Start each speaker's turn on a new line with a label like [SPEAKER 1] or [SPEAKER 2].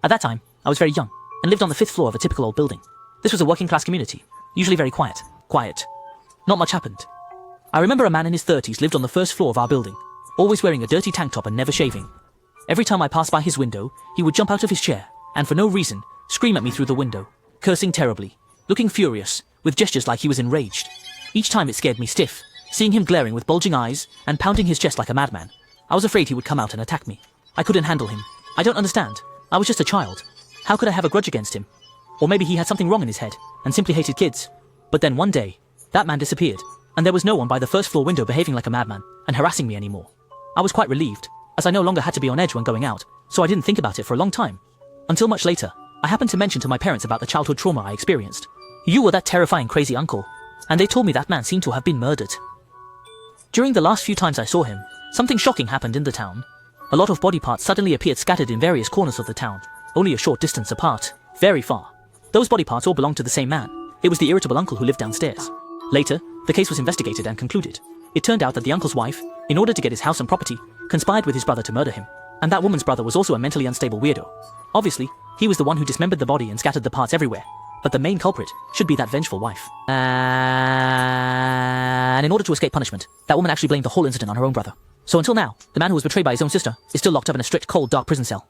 [SPEAKER 1] At that time, I was very young, and lived on the 5th floor of a typical old building. This was a working class community, usually very quiet. Not much happened. I remember a man in his 30s lived on the 1st floor of our building, always wearing a dirty tank top and never shaving. Every time I passed by his window, he would jump out of his chair, and for no reason, scream at me through the window, cursing terribly, looking furious, with gestures like he was enraged. Each time it scared me stiff, seeing him glaring with bulging eyes and pounding his chest like a madman. I was afraid he would come out and attack me. I couldn't handle him. I don't understand. I was just a child. How could I have a grudge against him? Or maybe he had something wrong in his head, and simply hated kids. But then one day, that man disappeared, and there was no one by the 1st floor window behaving like a madman and harassing me anymore. I was quite relieved, as I no longer had to be on edge when going out, so I didn't think about it for a long time. Until much later, I happened to mention to my parents about the childhood trauma I experienced. You were that terrifying crazy uncle, and they told me that man seemed to have been murdered. During the last few times I saw him, something shocking happened in the town. A lot of body parts suddenly appeared scattered in various corners of the town, only a short distance apart, very far. Those body parts all belonged to the same man. It was the irritable uncle who lived downstairs. Later, the case was investigated and concluded. It turned out that the uncle's wife, in order to get his house and property, conspired with his brother to murder him. And that woman's brother was also a mentally unstable weirdo. Obviously, he was the one who dismembered the body and scattered the parts everywhere. But the main culprit should be that vengeful wife. And in order to escape punishment, that woman actually blamed the whole incident on her own brother. So until now, the man who was betrayed by his own sister is still locked up in a strict, cold, dark prison cell.